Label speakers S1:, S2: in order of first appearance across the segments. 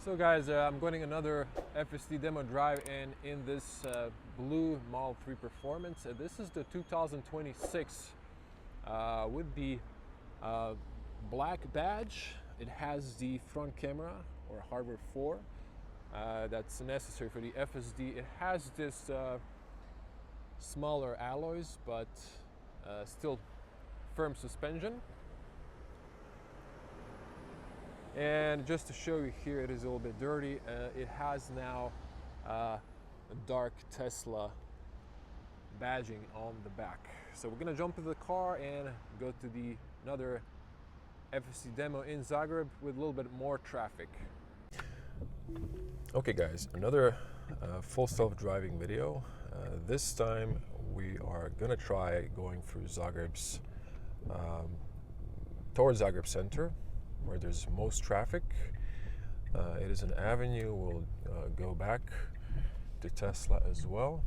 S1: So guys, I'm getting another FSD demo drive in this blue Model 3 Performance. This is the 2026 with the black badge. It has the front camera or hardware 4 that's necessary for the FSD. It has this smaller alloys but still firm suspension. And just to show you here, it is a little bit dirty. It has now a dark Tesla badging on the back. So we're gonna jump into the car and go to another FSD demo in Zagreb with a little bit more traffic. Okay guys, another full self-driving video. This time we are gonna try going through Zagreb's, towards Zagreb center, where there's most traffic. It is an avenue. We'll go back to Tesla as well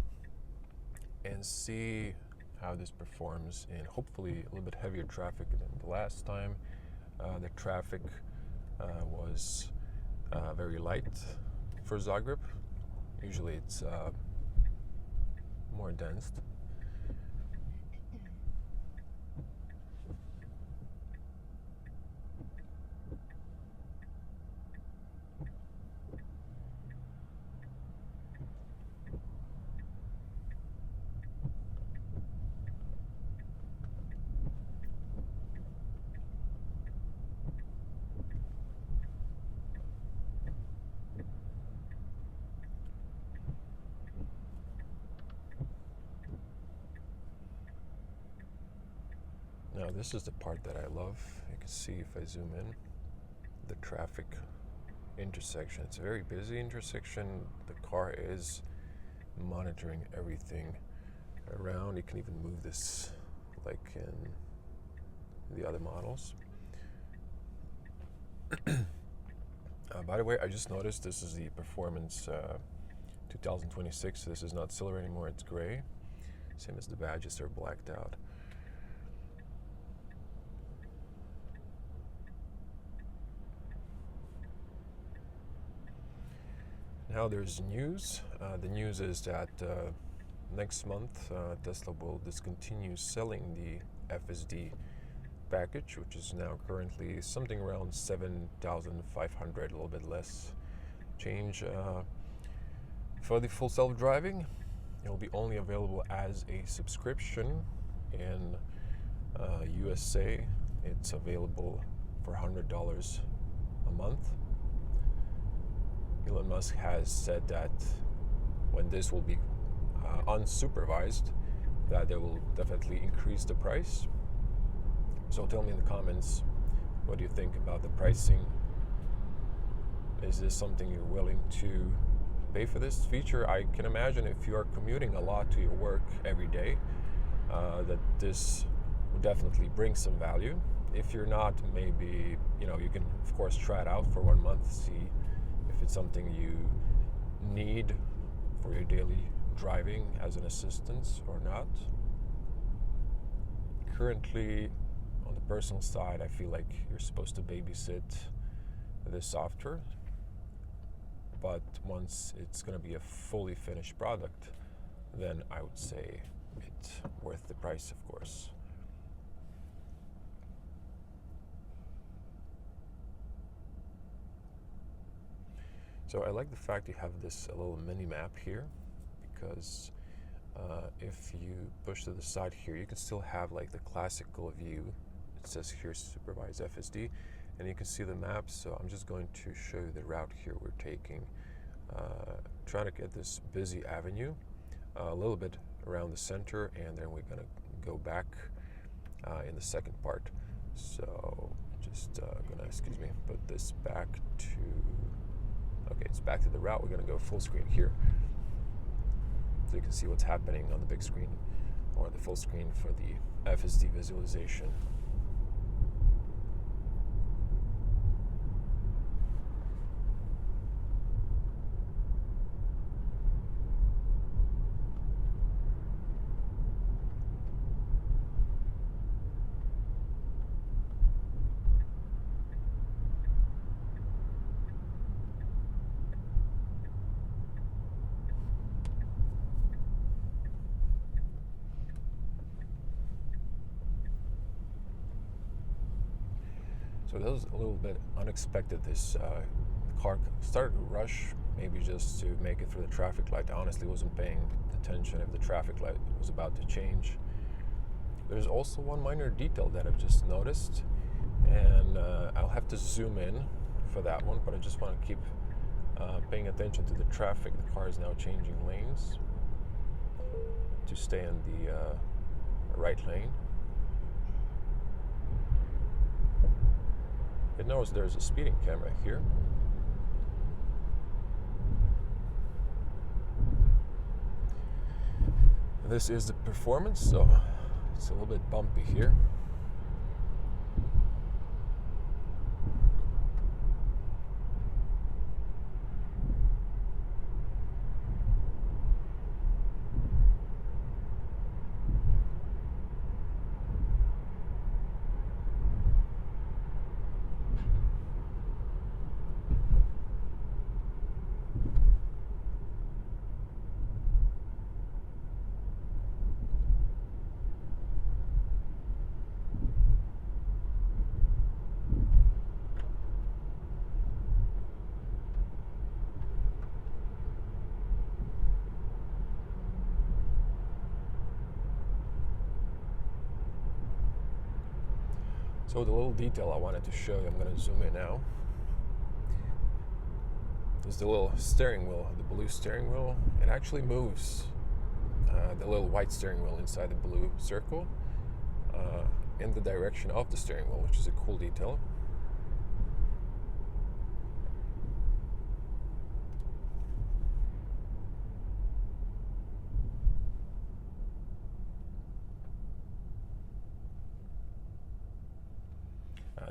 S1: and see how this performs in hopefully a little bit heavier traffic than the last time. The traffic was very light for Zagreb. Usually it's more dense. Now this is the part that I love. You can see if I zoom in, the traffic intersection. It's a very busy intersection. The car is monitoring everything around. You can even move this like in the other models. By the way, I just noticed this is the Performance 2026. This is not silver anymore, it's gray. Same as the badges, they're blacked out. Now there's news. The news is that next month Tesla will discontinue selling the FSD package, which is now currently something around 7,500, a little bit less change. For the full self-driving, it will be only available as a subscription. In USA, it's available for $100 a month. Elon Musk has said that when this will be unsupervised, that they will definitely increase the price. So tell me in the comments, what do you think about the pricing? Is this something you're willing to pay for this feature? I can imagine if you are commuting a lot to your work every day, that this would definitely bring some value. If you're not, maybe you can of course try it out for 1 month, see if it's something you need for your daily driving as an assistance or not. Currently, on the personal side, I feel like you're supposed to babysit this software, but once it's going to be a fully finished product, then I would say it's worth the price, of course. So I like the fact you have this little mini map here, because if you push to the side here, you can still have like the classical view. It says here Supervised FSD, and you can see the map. So I'm just going to show you the route here we're taking. Trying to get this busy avenue a little bit around the center, and then we're gonna go back in the second part. So just gonna, put this back to, okay, it's back to the route. We're gonna go full screen here, so you can see what's happening on the big screen or the full screen for the FSD visualization. So that was a little bit unexpected. This car started to rush, maybe just to make it through the traffic light. I honestly wasn't paying attention if the traffic light was about to change. There's also one minor detail that I've just noticed, and I'll have to zoom in for that one, but I just want to keep paying attention to the traffic. The car is now changing lanes to stay in the right lane. It knows there's a speeding camera here. This is the performance, so it's a little bit bumpy here. So the little detail I wanted to show you, I'm going to zoom in now, is the little steering wheel, the blue steering wheel. It actually moves the little white steering wheel inside the blue circle in the direction of the steering wheel, which is a cool detail.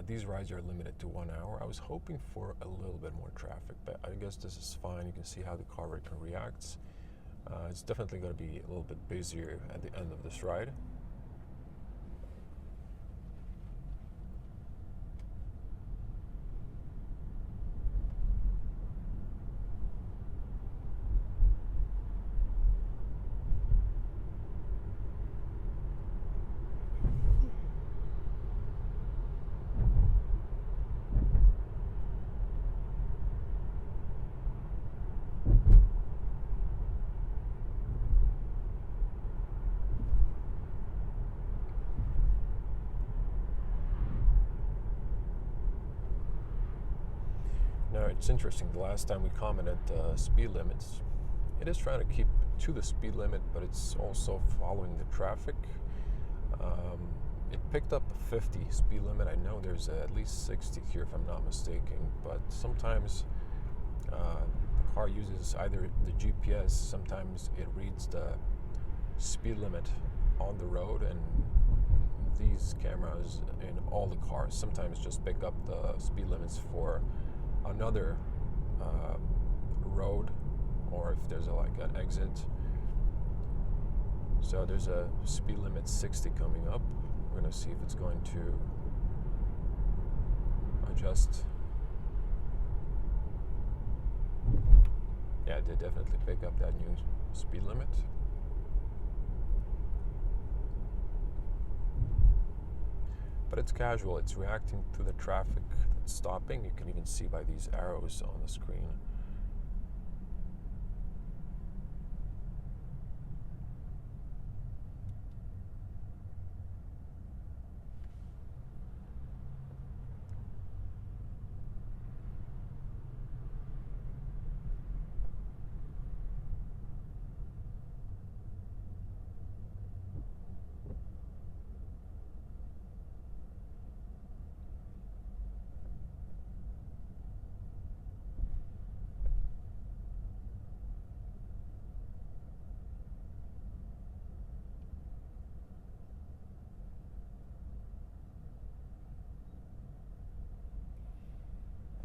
S1: These rides are limited to 1 hour. I was hoping for a little bit more traffic, but I guess this is fine. You can see how the car reacts. It's definitely going to be a little bit busier at the end of this ride. Now it's interesting, the last time we commented speed limits, it is trying to keep to the speed limit, but it's also following the traffic. It picked up a 50 speed limit. I know there's at least 60 here if I'm not mistaken, but sometimes the car uses either the GPS, sometimes it reads the speed limit on the road, and these cameras in all the cars sometimes just pick up the speed limits for another road, or if there's like an exit. So there's a speed limit 60 coming up. We're going to see if it's going to adjust. Yeah, it did definitely pick up that new speed limit. But it's casual, it's reacting to the traffic that's stopping. You can even see by these arrows on the screen.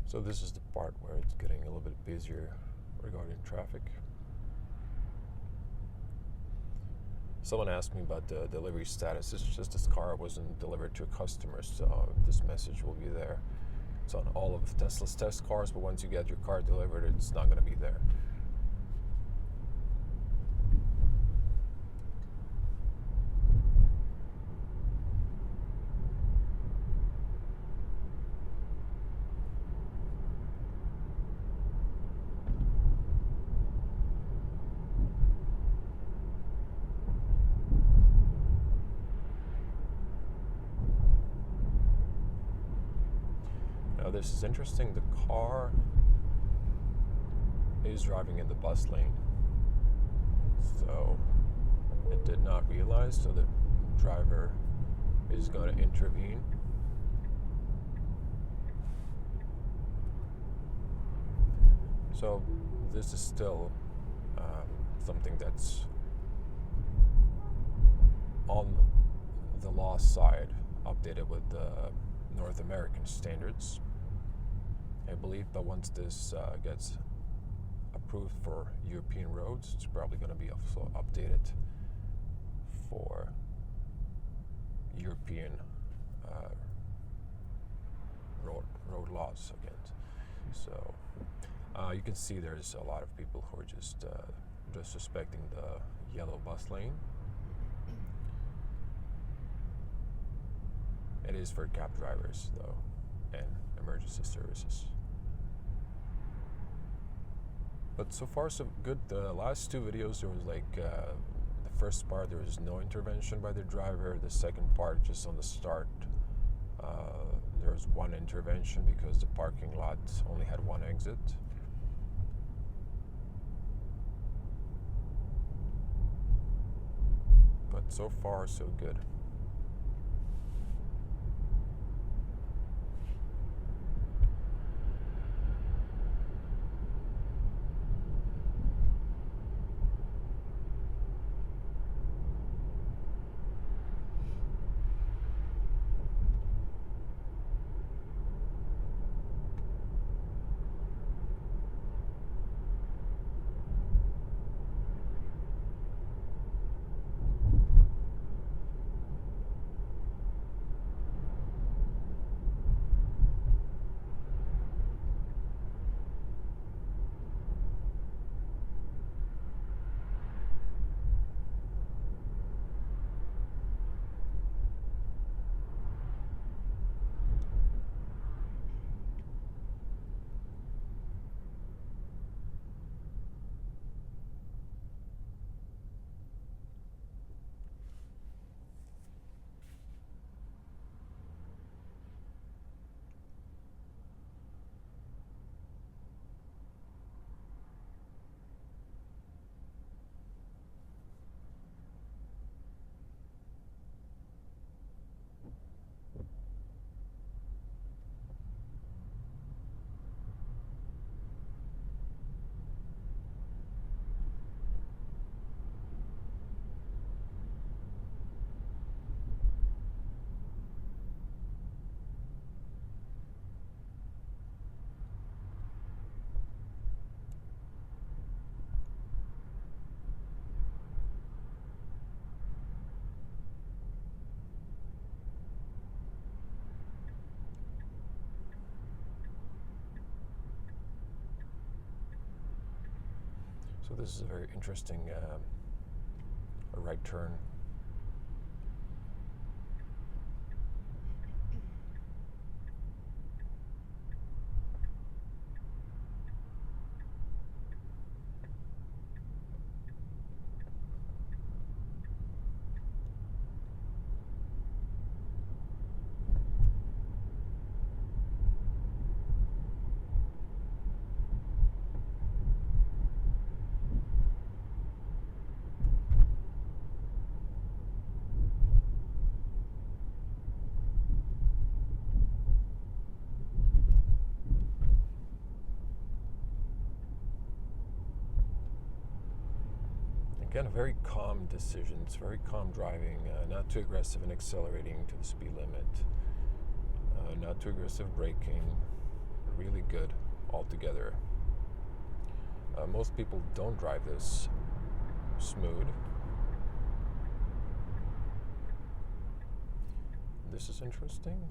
S1: So this is the part where it's getting a little bit busier regarding traffic. Someone asked me about the delivery status. It's just this car wasn't delivered to a customer, so this message will be there. It's on all of Tesla's test cars, but once you get your car delivered, it's not going to be there. this is interesting. The car is driving in the bus lane, so it did not realize, so the driver is going to intervene. So this is still something that's on the law side, updated with the North American standards, I believe. But once this gets approved for European roads, it's probably going to be also updated for European road laws again. So you can see there's a lot of people who are just respecting the yellow bus lane. It is for cab drivers though, and emergency services. But so far so good. The last two videos, there was like the first part, there was no intervention by the driver. The second part, just on the start, there was one intervention because the parking lot only had one exit. But so far so good. So this is a very interesting right turn. Again, a very calm decision. It's very calm driving, not too aggressive in accelerating to the speed limit, not too aggressive braking, really good altogether. Most people don't drive this smooth. This is interesting.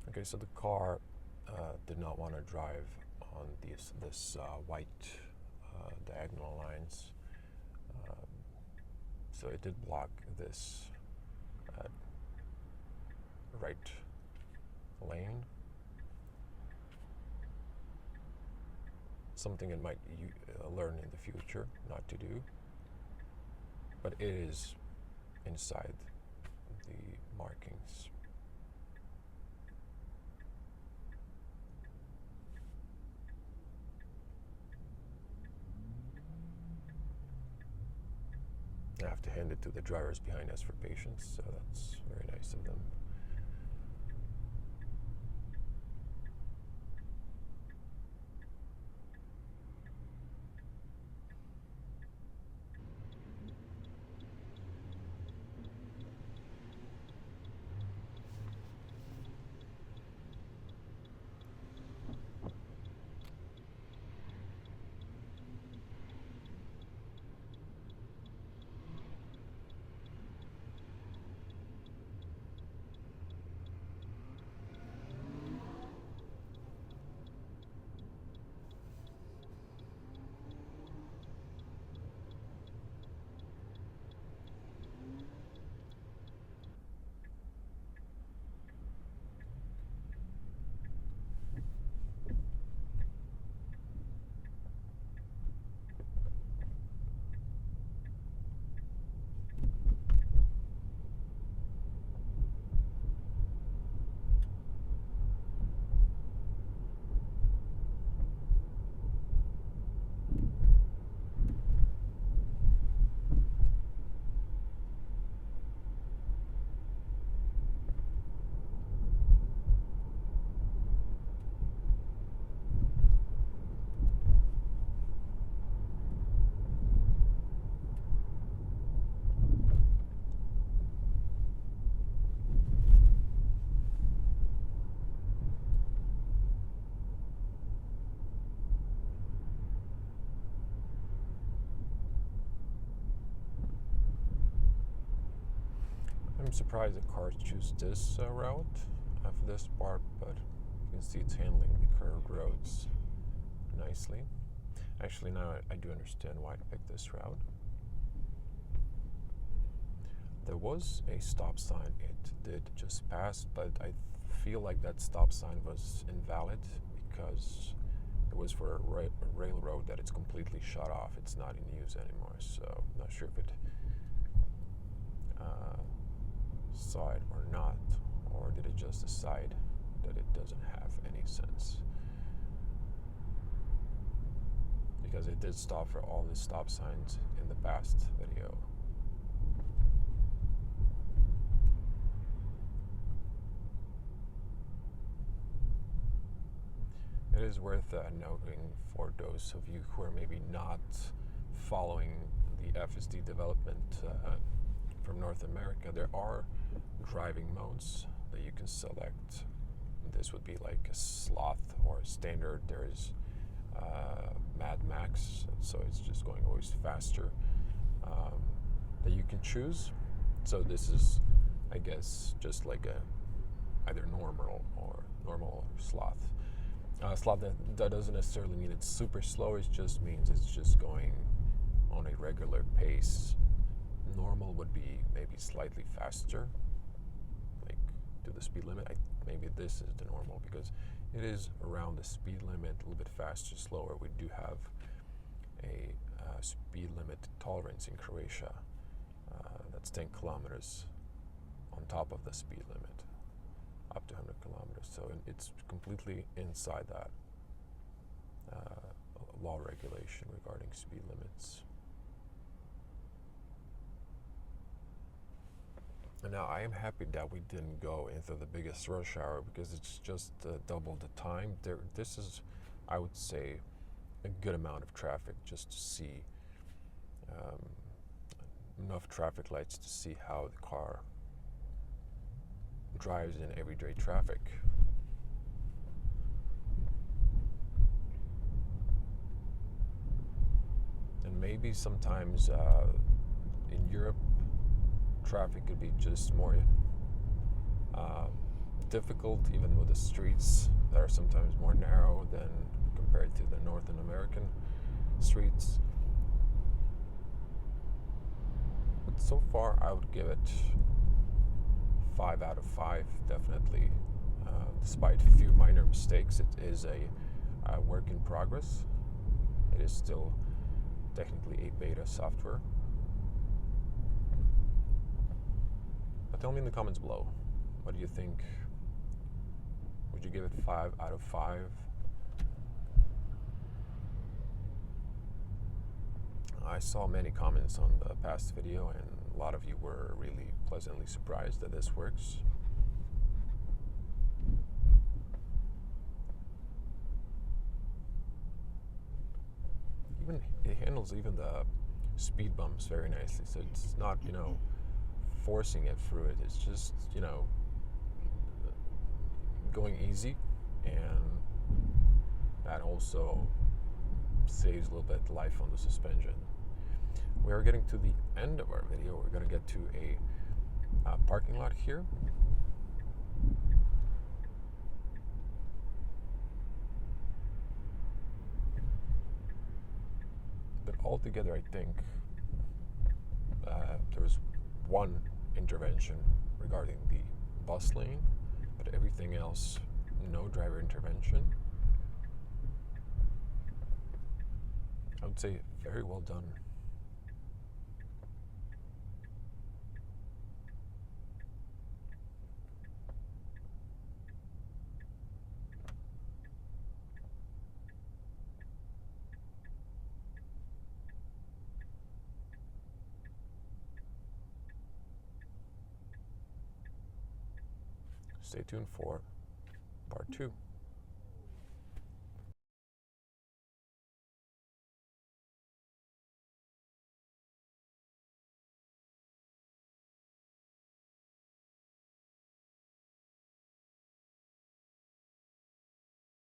S1: Okay, so the car did not want to drive on this white diagonal lines, so it did block this right lane. Something it might learn in the future not to do, but it is inside the markings. I have to hand it to the drivers behind us for patience, so that's very nice of them. I'm surprised the cars choose this route for this part, but you can see it's handling the curved roads nicely. Actually, now I do understand why it picked this route. There was a stop sign it did just pass, but I feel like that stop sign was invalid because it was for a railroad that it's completely shut off. It's not in use anymore, so I'm not sure if it saw it or not, or did it just decide that it doesn't have any sense? Because it did stop for all the stop signs in the past video. It is worth noting for those of you who are maybe not following the FSD development from North America, there are driving modes that you can select. This would be like a sloth or a standard. There is Mad Max, so it's just going always faster, that you can choose. So this is, I guess, just like a either normal or sloth. Sloth, that doesn't necessarily mean it's super slow. It just means it's just going on a regular pace. Normal would be maybe slightly faster, like to the speed limit. Maybe this is the normal because it is around the speed limit, a little bit faster, slower. We do have a speed limit tolerance in Croatia. That's 10 kilometers on top of the speed limit, up to 100 kilometers. So it's completely inside that law regulation regarding speed limits. And now I am happy that we didn't go into the biggest rush hour because it's just double the time. This is, I would say, a good amount of traffic just to see enough traffic lights to see how the car drives in everyday traffic. And maybe sometimes in Europe, traffic could be just more difficult, even with the streets that are sometimes more narrow than compared to the North American streets. But so far, I would give it 5 out of 5, definitely. Despite a few minor mistakes, it is a work in progress. It is still technically a beta software. But tell me in the comments below, what do you think? Would you give it 5 out of 5? I saw many comments on the past video, and a lot of you were really pleasantly surprised that this works. It handles even the speed bumps very nicely, so it's not, forcing it through it. It's just, going easy, and that also saves a little bit life on the suspension. We are getting to the end of our video. We're going to get to a parking lot here. But altogether, I think there was one intervention regarding the bus lane, but everything else, no driver intervention. I would say very well done. Stay tuned for part 2.